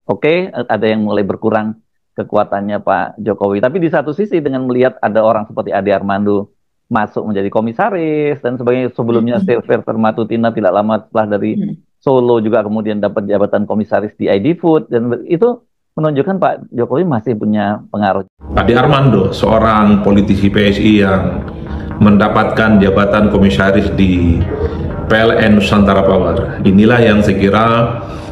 oke, ada yang mulai berkurang kekuatannya Pak Jokowi. Tapi di satu sisi dengan melihat ada orang seperti Ade Armando masuk menjadi komisaris dan sebagainya, sebelumnya Mm-mm. Silver Matutina tidak lama setelah dari Mm. Solo juga kemudian dapat jabatan komisaris di ID Food, dan itu menunjukkan Pak Jokowi masih punya pengaruh. Ade Armando, seorang politisi PSI yang mendapatkan jabatan komisaris di PLN Nusantara Power. Inilah yang saya kira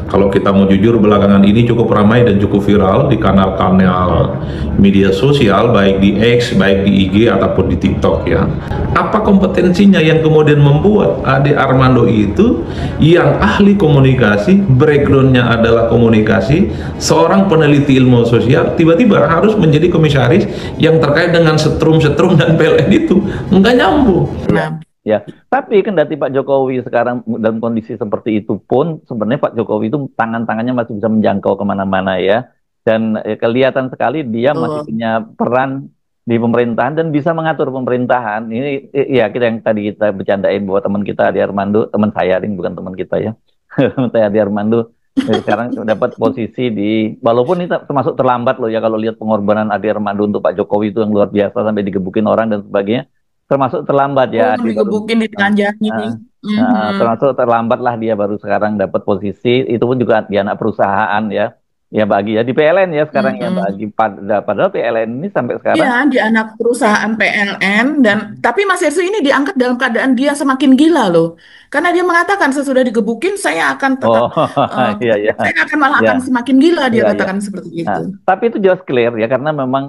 kalau kita mau jujur belakangan ini cukup ramai dan cukup viral di kanal-kanal media sosial, baik di X, baik di IG ataupun di TikTok ya. Apa kompetensinya yang kemudian membuat Ade Armando itu yang ahli komunikasi, backgroundnya adalah komunikasi, seorang peneliti ilmu sosial, tiba-tiba harus menjadi komisaris yang terkait dengan setrum-setrum dan PLN itu? Nggak nyambung. Nah, Ya, tapi kendati Pak Jokowi sekarang dalam kondisi seperti itu pun, sebenarnya Pak Jokowi itu tangan-tangannya masih bisa menjangkau kemana-mana ya. Dan kelihatan sekali dia masih betul. punya peran di pemerintahan dan bisa mengatur pemerintahan. Ini ya kita yang tadi kita bercandain bahwa teman kita Adi Armando, teman saya, ini bukan teman kita ya. Teman saya Adi Armando sekarang dapat posisi di, walaupun ini termasuk terlambat loh ya kalau lihat pengorbanan Adi Armando untuk Pak Jokowi itu yang luar biasa sampai digebukin orang dan sebagainya, termasuk terlambat Oh, ya dia baru digebukin, ditanjani. uh, Mhm. termasuk terlambat lah dia baru sekarang dapat posisi itu pun juga di anak perusahaan ya bagi ya di PLN ya sekarang ya bagi Mhm. padahal PLN ini sampai Iya, sekarang di anak perusahaan PLN dan tapi Mas Hersu ini diangkat dalam keadaan dia semakin gila loh. Karena dia mengatakan sesudah digebukin saya akan tetap oh iya iya saya akan malah iya akan semakin gila dia iya iya. katakan seperti Nah, itu. tapi itu jelas clear ya karena memang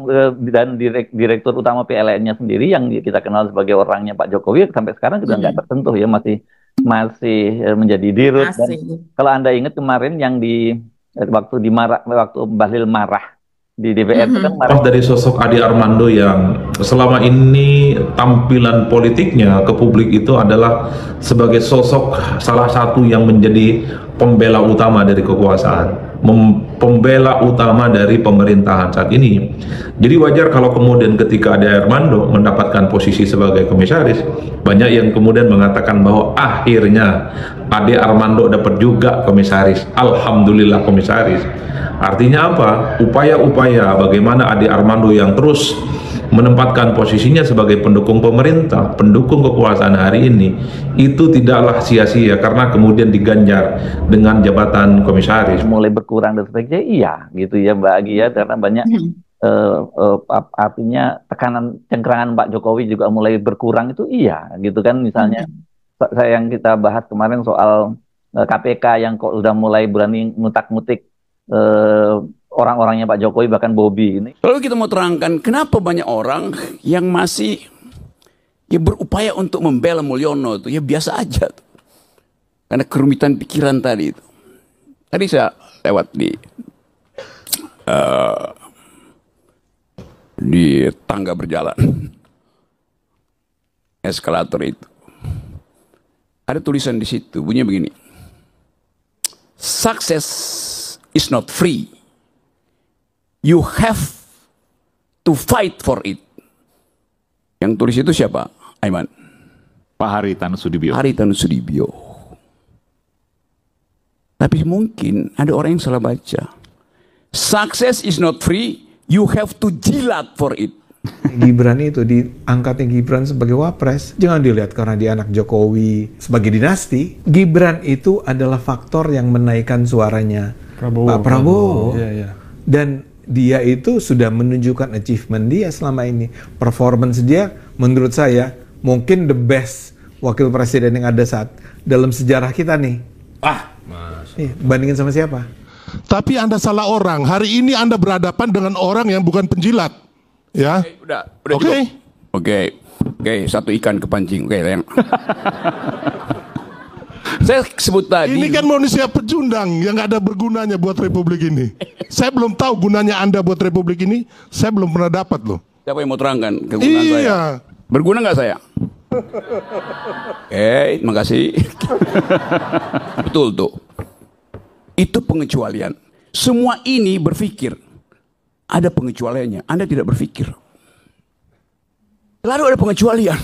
dan direktur utama PLN-nya sendiri yang kita kenal sebagai orangnya Pak Jokowi sampai sekarang juga nggak Mm-mm. tersentuh ya masih masih menjadi dirut. Dan Asik. kalau Anda ingat kemarin yang di waktu waktu Bahlil marah di DPR itu kan Mhm. marah. Dari sosok Ade Armando yang selama ini tampilan politiknya ke publik itu adalah sebagai sosok salah satu yang menjadi pembela utama dari kekuasaan, pembela utama dari pemerintahan saat ini. Jadi wajar kalau kemudian ketika Ade Armando mendapatkan posisi sebagai komisaris, banyak yang kemudian mengatakan bahwa akhirnya Ade Armando dapat juga komisaris. Alhamdulillah komisaris. Artinya apa? Upaya-upaya bagaimana Ade Armando yang terus menempatkan posisinya sebagai pendukung pemerintah, pendukung kekuasaan hari ini, itu tidaklah sia-sia karena kemudian diganjar dengan jabatan komisaris. Mulai berkurang dan sebagainya, iya gitu ya Mbak Agi ya karena banyak Mhm. artinya tekanan cengkrangan Pak Jokowi juga mulai berkurang itu iya gitu kan misalnya Mhm. saya yang kita bahas kemarin soal KPK yang kok udah mulai berani ngutak-ngutik eh, orang-orangnya Pak Jokowi bahkan Bobi ini. Lalu kita mau terangkan kenapa banyak orang yang masih ya berupaya untuk membela Mulyono itu ya biasa aja tuh. Karena kerumitan pikiran tadi itu. Tadi saya lewat di tangga berjalan eskalator itu. Ada tulisan di situ bunyinya begini. Success is not free. You have to fight for it. Yang tulis itu siapa? Aiman. Pak Haritanu Sudibyo. Haritanu Sudibyo. Tapi mungkin ada orang yang salah baca. Success is not free, you have to jilat for it. Gibran itu diangkatnya Gibran sebagai wapres. Jangan dilihat karena dia anak Jokowi sebagai dinasti. Gibran itu adalah faktor yang menaikkan suaranya Pak Prabowo. Iya, iya. Dan dia itu sudah menunjukkan achievement dia selama ini. Performance dia menurut saya mungkin the best wakil presiden yang ada saat dalam sejarah kita nih. Bandingin sama siapa? Tapi Anda salah orang. Hari ini Anda berhadapan dengan orang yang bukan penjilat. Ya. Udah Oke. cukup. Oke, satu ikan kepancing. Oke, yang saya sebut tadi. Ini kan manusia pecundang yang nggak ada bergunanya buat republik ini. Saya belum tahu gunanya Anda buat republik ini. Saya belum pernah dapat loh. Siapa yang mau terangkan kegunaan saya? Iya. Berguna nggak saya? Oke, makasih. Betul tuh. Itu pengecualian. Semua ini berpikir. Ada pengecualiannya. Anda tidak berpikir. Lalu ada pengecualian.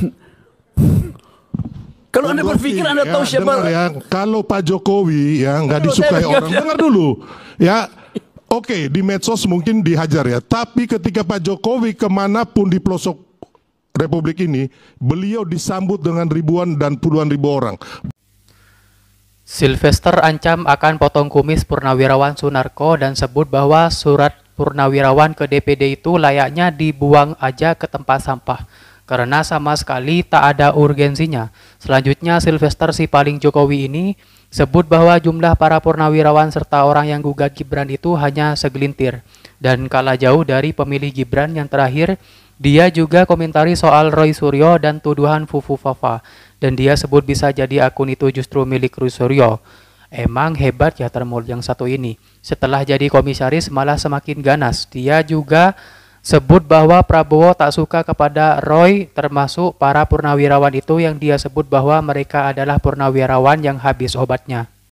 Kalau Anda berpikir, Anda tahu siapa. Dengar ya, kalau Pak Jokowi ya nggak Dulu, disukai saya orang, dengar dulu. Ya, Oke, di medsos mungkin dihajar ya. Tapi ketika Pak Jokowi kemanapun di pelosok Republik ini, beliau disambut dengan ribuan dan puluhan ribu orang. Sylvester ancam akan potong kumis Purnawirawan Sunarko dan sebut bahwa surat Purnawirawan ke DPD itu layaknya dibuang aja ke tempat sampah karena sama sekali tak ada urgensinya. Selanjutnya Sylvester si paling Jokowi ini sebut bahwa jumlah para Purnawirawan serta orang yang gugat Gibran itu hanya segelintir dan kalah jauh dari pemilih Gibran yang terakhir. Dia juga komentari soal Roy Suryo dan tuduhan Fufu Fafa. Dan dia sebut bisa jadi akun itu justru milik Roy Suryo. Emang hebat ya termul yang satu ini. Setelah jadi komisaris malah semakin ganas. Dia juga sebut bahwa Prabowo tak suka kepada Roy termasuk para purnawirawan itu yang dia sebut bahwa mereka adalah purnawirawan yang habis obatnya.